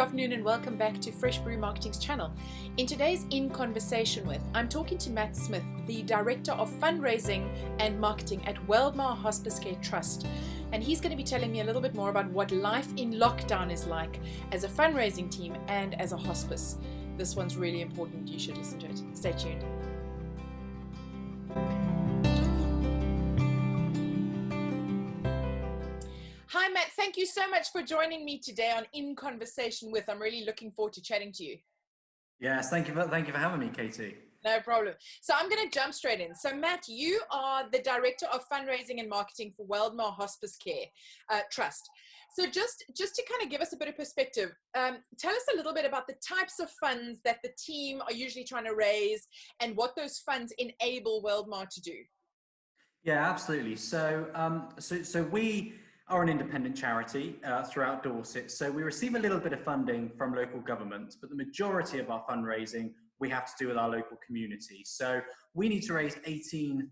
afternoon and welcome back to Fresh Brew Marketing's channel. In today's In Conversation With, I'm talking to Matt Smith, the Director of Fundraising and Marketing at Weldmar Hospicecare Trust. And he's going to be telling me a little bit more about what life in lockdown is like as a fundraising team and as a hospice. This one's really important. You should listen to it. Stay tuned. Hi, Matt. Thank you so much for joining me today on In Conversation With. I'm really looking forward to chatting to you. Yes, thank you for having me, Katie. No problem. So I'm going to jump straight in. So Matt, you are the Director of Fundraising and Marketing for Weldmar Hospicecare Trust. So just to kind of give us a bit of perspective, tell us a little bit about the types of funds that the team are usually trying to raise and what those funds enable Weldmar to do. Yeah, absolutely. So we are an independent charity throughout Dorset. So we receive a little bit of funding from local government, but the majority of our fundraising we have to do with our local community. So we need to raise £18,000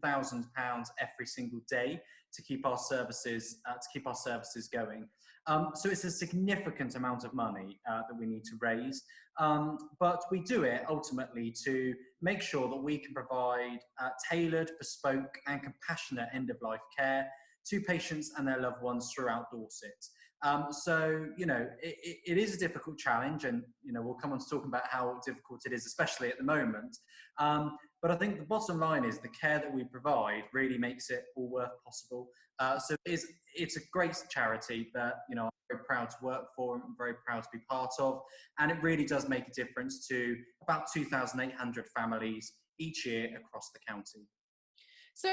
every single day to keep our services going. So it's a significant amount of money that we need to raise, but we do it ultimately to make sure that we can provide tailored, bespoke and compassionate end-of-life care to patients and their loved ones throughout Dorset. So, you know, it is a difficult challenge, and, you know, we'll come on to talk about how difficult it is, especially at the moment. But I think the bottom line is the care that we provide really makes it all worth possible. So it's a great charity that, you know, I'm very proud to work for and I'm very proud to be part of. And it really does make a difference to about 2,800 families each year across the county. So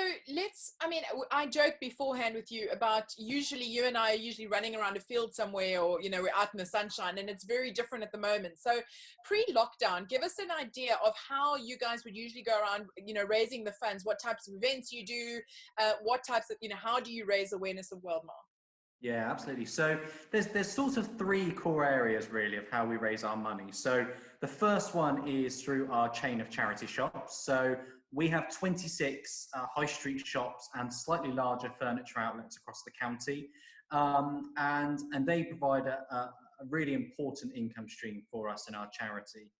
I joked beforehand with you about usually you and I are usually running around a field somewhere, or, you know, we're out in the sunshine, and it's very different at the moment. So pre-lockdown, give us an idea of how you guys would usually go around, you know, raising the funds, what types of events you do, what types of, you know, how do you raise awareness of Weldmar? Yeah, absolutely. So there's sort of three core areas really of how we raise our money. So the first one is through our chain of charity shops. So we have 26 high street shops and slightly larger furniture outlets across the county, and they provide a really important income stream for us in our charity.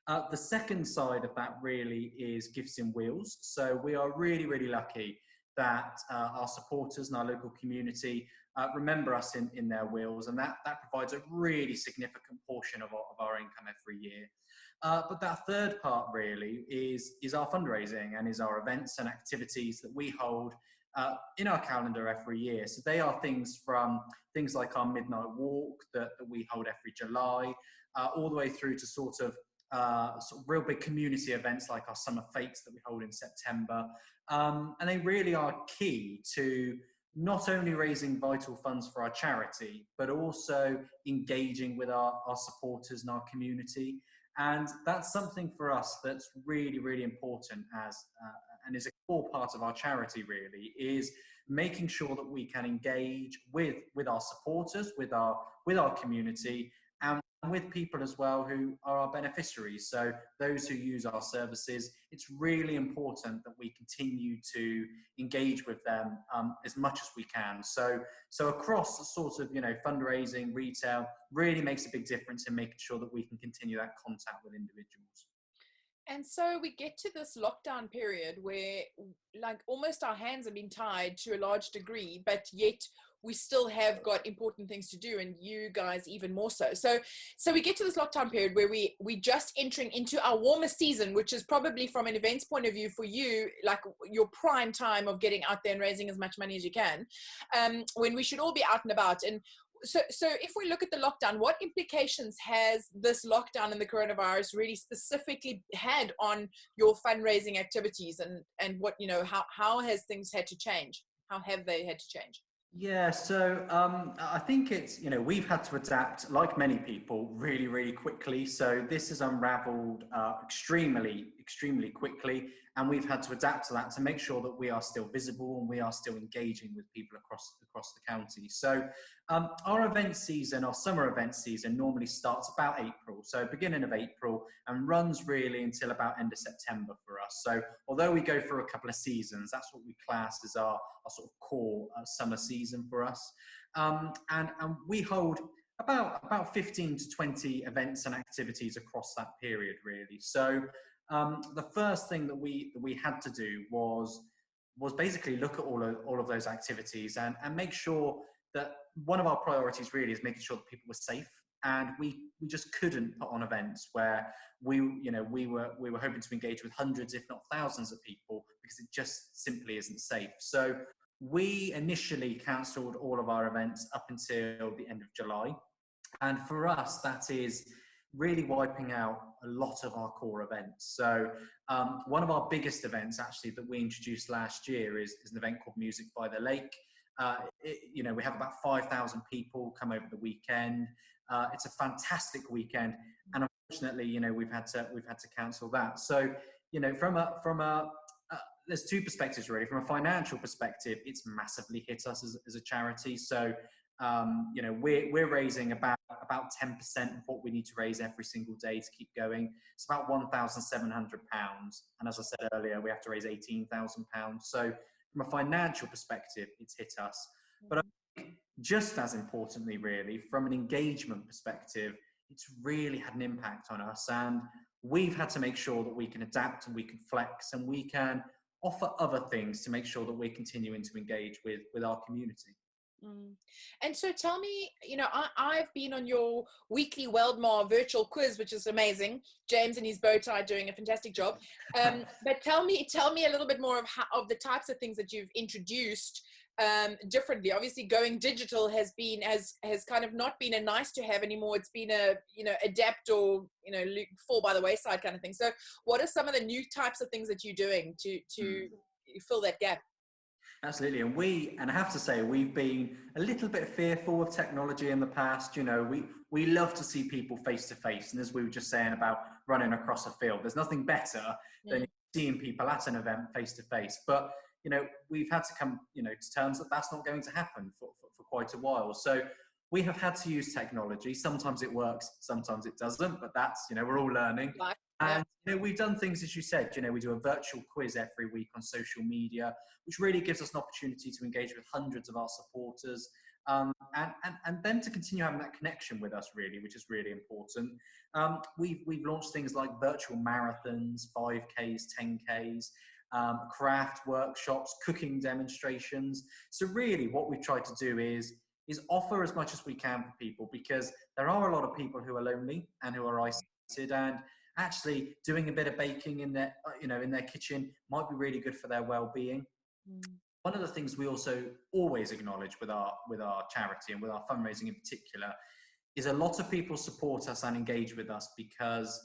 The second side of that really is Gifts in Wheels. So we are really lucky that our supporters and our local community remember us in their wills, and that provides a really significant portion of our income every year. But that third part really is our fundraising and is our events and activities that we hold in our calendar every year. So they are things like our midnight walk that we hold every July, all the way through to sort of real big community events like our summer fakes that we hold in September. And they really are key to not only raising vital funds for our charity, but also engaging with our supporters and our community. And that's something for us that's really important and is a core part of our charity really, is making sure that we can engage with our supporters, with our community, and with people as well who are our beneficiaries. So those who use our services, it's really important that we continue to engage with them as much as we can. So across sort of, you know, fundraising, retail, really makes a big difference in making sure that we can continue that contact with individuals. And so we get to this lockdown period where, like, almost our hands have been tied to a large degree, but yet we still have got important things to do, and you guys even more so. So we get to this lockdown period where we just entering into our warmest season, which is probably, from an events point of view for you, like your prime time of getting out there and raising as much money as you can, when we should all be out and about. And so if we look at the lockdown, what implications has this lockdown and the coronavirus really specifically had on your fundraising activities, and what, you know, how has things had to change? How have they had to change? Yeah, so I think it's, you know, we've had to adapt, like many people, really quickly. So this has unraveled extremely quickly, and we've had to adapt to that to make sure that we are still visible and we are still engaging with people across the county. So our summer event season normally starts about April, so beginning of April, and runs really until about end of September for us. So although we go through a couple of seasons, that's what we class as our sort of core summer season for us. And we hold About 15 to 20 events and activities across that period, really. So the first thing that we had to do was basically look at all of those activities and make sure that one of our priorities really is making sure that people were safe. And we just couldn't put on events where we were hoping to engage with hundreds, if not thousands of people, because it just simply isn't safe. So we initially cancelled all of our events up until the end of July. And for us, that is really wiping out a lot of our core events. So one of our biggest events actually that we introduced last year is an event called Music by the Lake. We have about 5,000 people come over the weekend. It's a fantastic weekend, and unfortunately, we've had to cancel that. So, there's two perspectives really. From a financial perspective, it's massively hit us as a charity. So, we're raising about 10% of what we need to raise every single day to keep going. It's about £1,700, and as I said earlier, we have to raise £18,000. So, from a financial perspective, it's hit us. But just as importantly, really, from an engagement perspective, it's really had an impact on us. And we've had to make sure that we can adapt and we can flex and we can offer other things to make sure that we're continuing to engage with our community. And so tell me, I've been on your weekly Weldmar virtual quiz, which is amazing. James and his bow tie doing a fantastic job. But tell me a little bit more of the types of things that you've introduced differently. Obviously, going digital has kind of not been a nice to have anymore. It's been a adapt or fall by the wayside kind of thing. So, what are some of the new types of things that you're doing to fill that gap? Absolutely. And I have to say, we've been a little bit fearful of technology in the past. We love to see people face to face. And as we were just saying about running across a field, there's nothing better than seeing people at an event face to face. But, we've had to come, to terms that that's not going to happen for quite a while. So we have had to use technology. Sometimes it works, sometimes it doesn't, but that's, we're all learning. And we've done things, as you said, we do a virtual quiz every week on social media, which really gives us an opportunity to engage with hundreds of our supporters, and them to continue having that connection with us, really, which is really important. We've launched things like virtual marathons, 5Ks, 10Ks, craft workshops, cooking demonstrations. So really what we've tried to do is offer as much as we can for people, because there are a lot of people who are lonely and who are isolated, and actually doing a bit of baking in their kitchen might be really good for their well-being. One of the things we also always acknowledge with our charity and with our fundraising in particular is a lot of people support us and engage with us because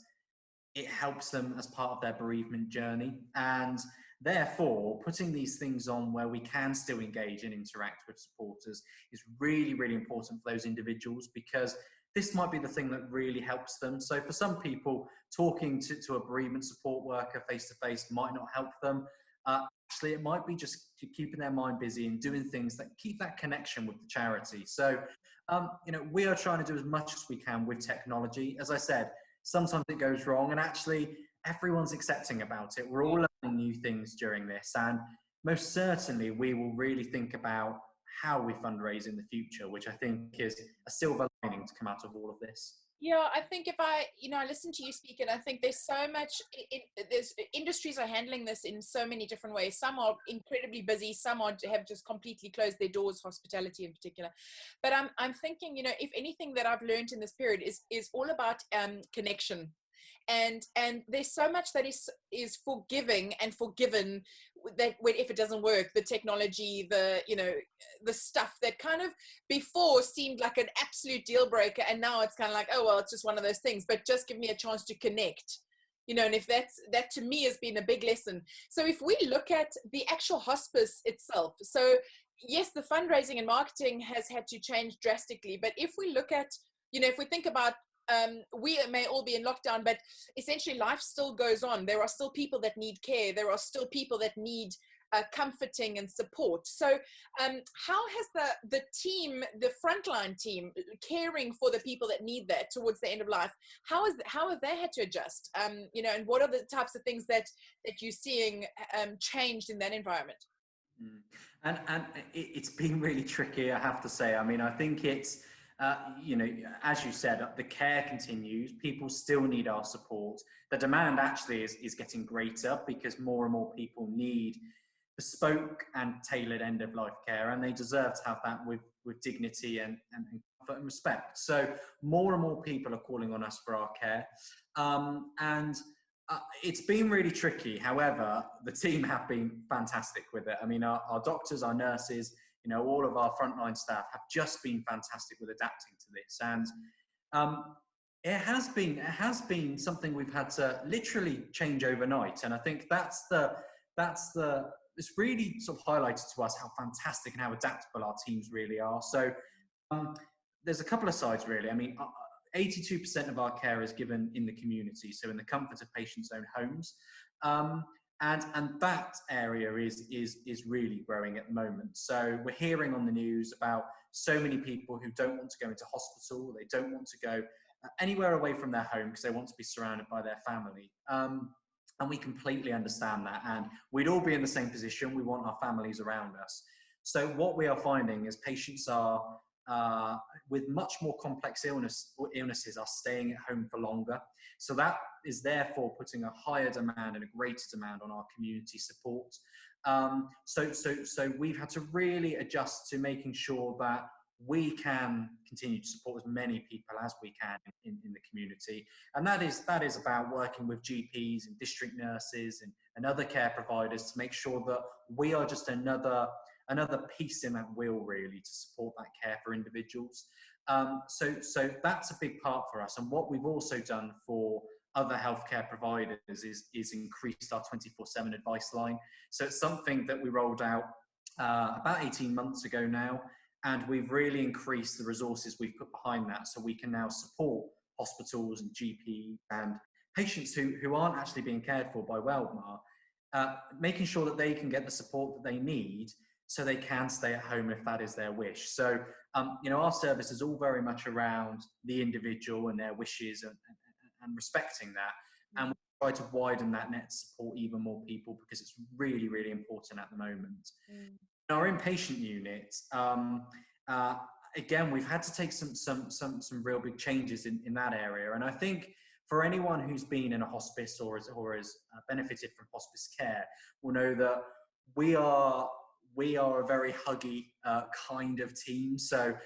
it helps them as part of their bereavement journey. And therefore, putting these things on where we can still engage and interact with supporters is really, really important for those individuals, because this might be the thing that really helps them. So for some people, talking to a bereavement support worker face-to-face might not help them. Actually, it might be just keeping their mind busy and doing things that keep that connection with the charity. So, we are trying to do as much as we can with technology. As I said, sometimes it goes wrong, and actually everyone's accepting about it. We're all learning new things during this, and most certainly we will really think about how we fundraise in the future, which I think is a silver lining to come out of all of this. Yeah, I think if I listen to you speak, and I think there's so much, there's industries are handling this in so many different ways. Some are incredibly busy, some have just completely closed their doors, hospitality in particular. But I'm thinking, if anything that I've learned in this period is all about connection. And there's so much that is forgiving and forgiven, that if it doesn't work, the technology, the stuff that kind of before seemed like an absolute deal breaker, and now it's kind of like, oh well, it's just one of those things, but just give me a chance to connect, and if that to me has been a big lesson. So if we look at the actual hospice itself, so yes, the fundraising and marketing has had to change drastically, but if we look at, if we think about, we may all be in lockdown, but essentially life still goes on. There are still people that need care. There are still people that need comforting and support. So how has the team, the frontline team, caring for the people that need that towards the end of life, how have they had to adjust? And what are the types of things that you're seeing changed in that environment? And it's been really tricky, I have to say. I mean, I think it's you know, as you said, the care continues. People still need our support. The demand actually is getting greater because more and more people need bespoke and tailored end of life care, and they deserve to have that with dignity and comfort and respect. So more and more people are calling on us for our care, and it's been really tricky. However, the team have been fantastic with it. I mean, our doctors, our nurses, you know, all of our frontline staff have just been fantastic with adapting to this. And it has been something we've had to literally change overnight. And I think it's really sort of highlighted to us how fantastic and how adaptable our teams really are. So there's a couple of sides really. I mean, 82% of our care is given in the community, so in the comfort of patients' own homes. And that area is really growing at the moment. So we're hearing on the news about so many people who don't want to go into hospital, they don't want to go anywhere away from their home because they want to be surrounded by their family. And we completely understand that. And we'd all be in the same position. We want our families around us. So what we are finding is patients are, with much more complex illnesses, are staying at home for longer. So that is therefore putting a higher demand and a greater demand on our community support. So we've had to really adjust to making sure that we can continue to support as many people as we can in the community. And that is about working with GPs and district nurses and other care providers to make sure that we are just another piece in that wheel really to support that care for individuals. So that's a big part for us. And what we've also done for other healthcare providers is increased our 24/7 advice line. So it's something that we rolled out about 18 months ago now. And we've really increased the resources we've put behind that, so we can now support hospitals and GPs and patients who aren't actually being cared for by Weldmar, making sure that they can get the support that they need so they can stay at home if that is their wish. So, you know, our service is all very much around the individual and their wishes and respecting that. And we try to widen that net to support even more people because it's really, really important at the moment. In our inpatient unit, again, we've had to take some real big changes in that area. And I think for anyone who's been in a hospice or has benefited from hospice care will know that we are a very huggy kind of team. So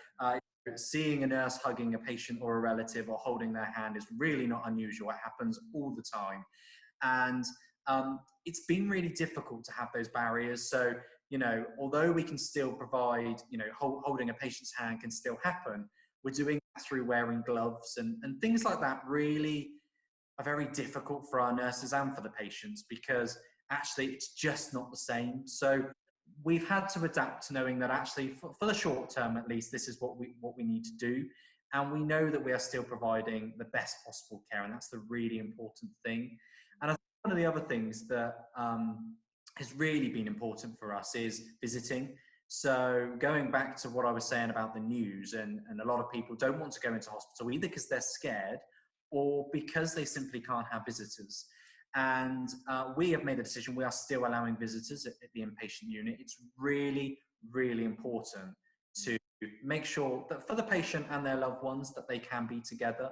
seeing a nurse hugging a patient or a relative or holding their hand is really not unusual. It happens all the time. And it's been really difficult to have those barriers. So, you know, although we can still provide, you know, holding a patient's hand can still happen, we're doing that through wearing gloves and things like that really are very difficult for our nurses and for the patients because actually it's just not the same. So we've had to adapt to knowing that actually for the short term, at least, this is what we need to do. And we know that we are still providing the best possible care. And that's the really important thing. And I think one of the other things that has really been important for us is visiting. So going back to what I was saying about the news, and a lot of people don't want to go into hospital either because they're scared or because they simply can't have visitors. And we have made the decision, we are still allowing visitors at the inpatient unit. It's really, really important to make sure that for the patient and their loved ones that they can be together.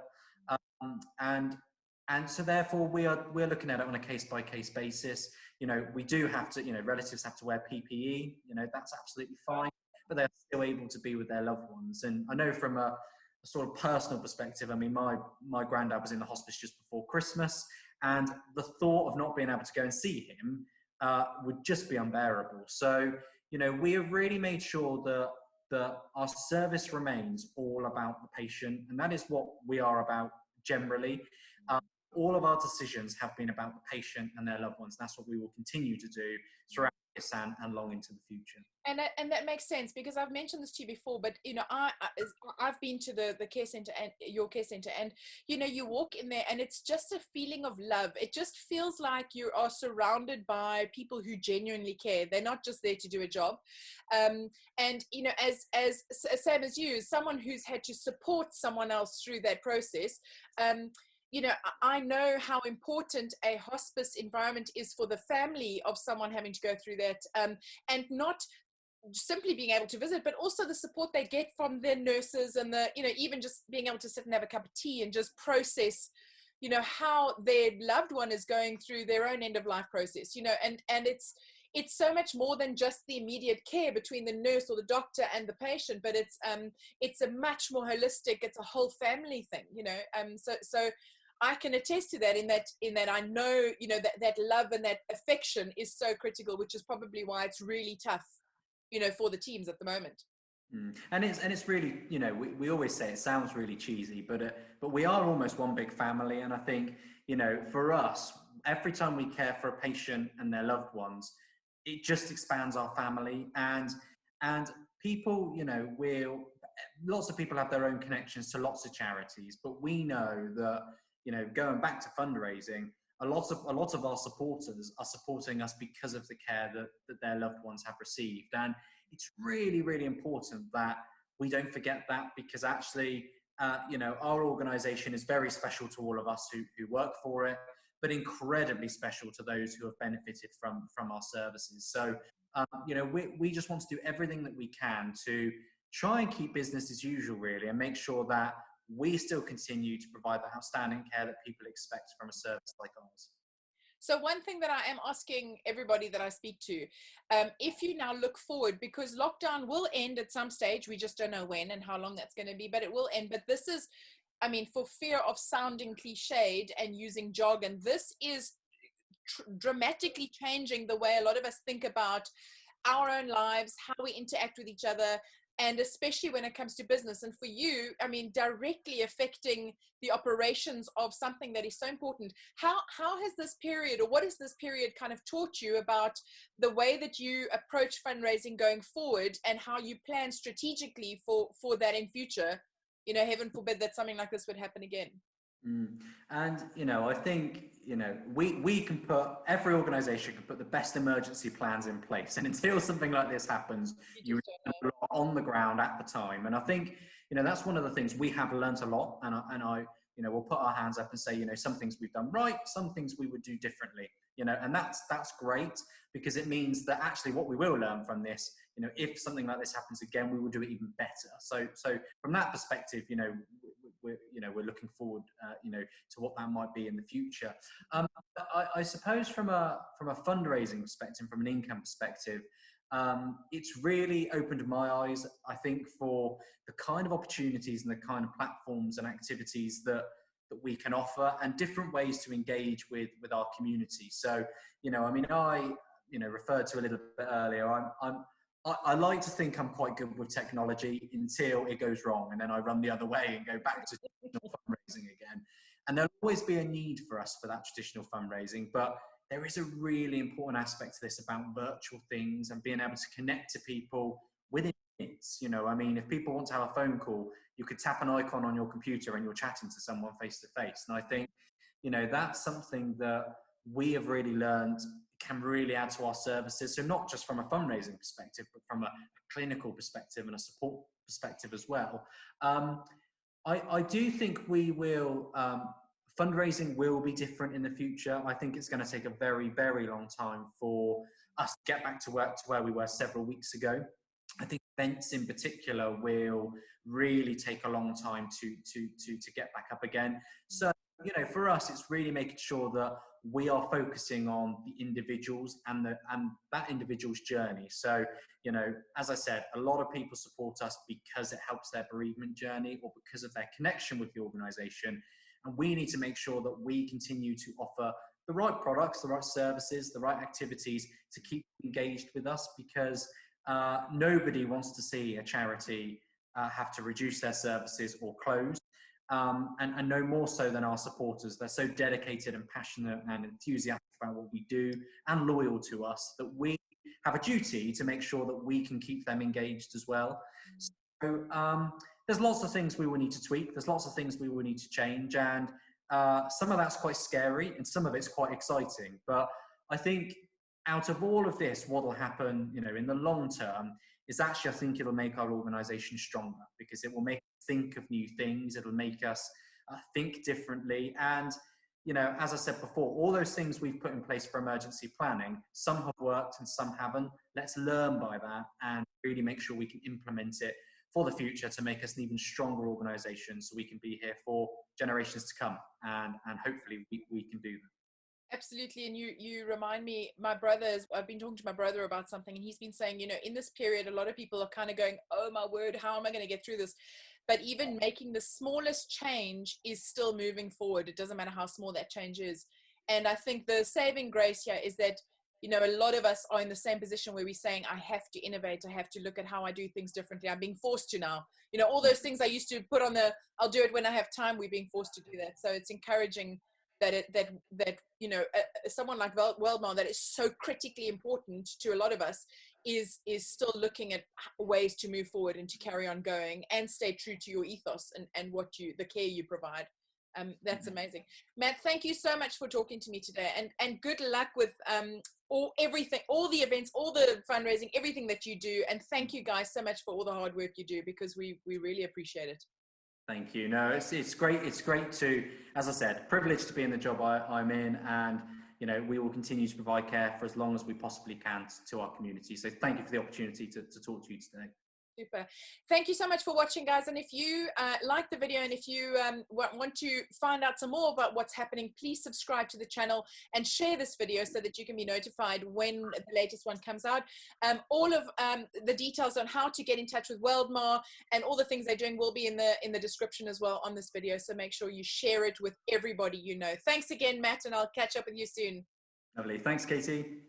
And so therefore we're looking at it on a case-by-case basis. You know, we do have to, you know, relatives have to wear PPE, you know, that's absolutely fine, but they're still able to be with their loved ones. And I know from a sort of personal perspective, I mean, my granddad was in the hospice just before Christmas, and the thought of not being able to go and see him would just be unbearable. So, you know, we have really made sure that our service remains all about the patient, and that is what we are about generally. All of our decisions have been about the patient and their loved ones. That's what we will continue to do throughout this and long into the future. And that makes sense because I've mentioned this to you before, but you know, I've been to the care center and your care center, and you know, you walk in there and it's just a feeling of love. It just feels like you are surrounded by people who genuinely care. They're not just there to do a job. And you know, as same as you, someone who's had to support someone else through that process, you know, I know how important a hospice environment is for the family of someone having to go through that, and not simply being able to visit, but also the support they get from their nurses, and the, even just being able to sit and have a cup of tea and just process, how their loved one is going through their own end of life process, and it's so much more than just the immediate care between the nurse or the doctor and the patient, but it's a much more holistic, it's a whole family thing, so I can attest to that, in that I know, that love and that affection is so critical, which is probably why it's really tough, for the teams at the moment. And it's really, we always say it sounds really cheesy, but we are almost one big family. And I think, for us, every time we care for a patient and their loved ones, it just expands our family. And people, lots of people have their own connections to lots of charities, but we know that, going back to fundraising, a lot of our supporters are supporting us because of the care that their loved ones have received. And it's really, really important that we don't forget that, because actually, our organization is very special to all of us who work for it, but incredibly special to those who have benefited from our services. So, we just want to do everything that we can to try and keep business as usual, really, and make sure that we still continue to provide the outstanding care that people expect from a service like ours. So one thing that I am asking everybody that I speak to, if you now look forward, because lockdown will end at some stage, we just don't know when and how long that's going to be, but it will end. But this is, for fear of sounding cliched and using jargon, this is dramatically changing the way a lot of us think about our own lives, how we interact with each other, and especially when it comes to business. And for you, directly affecting the operations of something that is so important. How has this period, or what has this period kind of taught you about the way that you approach fundraising going forward, and how you plan strategically for that in future? Heaven forbid that something like this would happen again. And I think we can put, every organization can put the best emergency plans in place, and until something like this happens, you are on the ground at the time. And I think that's one of the things we have learned a lot, and I we'll put our hands up and say, some things we've done right, some things we would do differently, and that's great, because it means that actually what we will learn from this, if something like this happens again, we will do it even better. So from that perspective, we're looking forward, to what that might be in the future. I suppose from a fundraising perspective, from an income perspective, it's really opened my eyes, I think, for the kind of opportunities and the kind of platforms and activities that we can offer, and different ways to engage with our community. So, I referred to a little bit earlier, I like to think I'm quite good with technology until it goes wrong, and then I run the other way and go back to traditional fundraising again. And there'll always be a need for us for that traditional fundraising, but there is a really important aspect to this about virtual things and being able to connect to people within minutes. If people want to have a phone call, you could tap an icon on your computer and you're chatting to someone face to face. And I think, that's something that we have really learned can really add to our services. So not just from a fundraising perspective, but from a clinical perspective and a support perspective as well. I do think we will, fundraising will be different in the future. I think it's going to take a very, very long time for us to get back to work to where we were several weeks ago. I think events in particular will really take a long time to get back up again. So, for us, it's really making sure that we are focusing on the individuals and that individual's journey. So, as I said, a lot of people support us because it helps their bereavement journey or because of their connection with the organization. And we need to make sure that we continue to offer the right products, the right services, the right activities to keep engaged with us, because nobody wants to see a charity have to reduce their services or close. And no more so than our supporters. They're so dedicated and passionate and enthusiastic about what we do and loyal to us that we have a duty to make sure that we can keep them engaged as well. So there's lots of things we will need to tweak. There's lots of things we will need to change. And some of that's quite scary and some of it's quite exciting. But I think out of all of this, what will happen, in the long term is actually, I think it'll make our organization stronger, because it will make us think of new things. It'll make us think differently. And you know, as I said before, all those things we've put in place for emergency planning, some have worked and some haven't. Let's learn by that and really make sure we can implement it for the future to make us an even stronger organization so we can be here for generations to come. And hopefully we can do that. Absolutely. And you remind me, I've been talking to my brother about something, and he's been saying, you know, in this period, a lot of people are kind of going, oh my word, how am I going to get through this? But even making the smallest change is still moving forward. It doesn't matter how small that change is. And I think the saving grace here is that, you know, a lot of us are in the same position where we're saying, I have to innovate. I have to look at how I do things differently. I'm being forced to now. You know, all those things I used to put on I'll do it when I have time. We're being forced to do that. So it's encouraging that you know, someone like Weldmar, that is so critically important to a lot of us, is still looking at ways to move forward and to carry on going and stay true to your ethos and the care you provide. That's amazing. Matt, thank you so much for talking to me today, and good luck with everything, all the events, all the fundraising, everything that you do. And thank you guys so much for all the hard work you do, because we really appreciate it. Thank you. No, it's great. It's great to, as I said, privileged to be in the job I'm in, and you know, we will continue to provide care for as long as we possibly can to our community. So thank you for the opportunity to talk to you today. Super. Thank you so much for watching, guys. And if you like the video, and if you want to find out some more about what's happening, please subscribe to the channel and share this video so that you can be notified when the latest one comes out. All of the details on how to get in touch with Weldmar and all the things they're doing will be in the description as well on this video. So make sure you share it with everybody you know. Thanks again, Matt, and I'll catch up with you soon. Lovely. Thanks, Katie.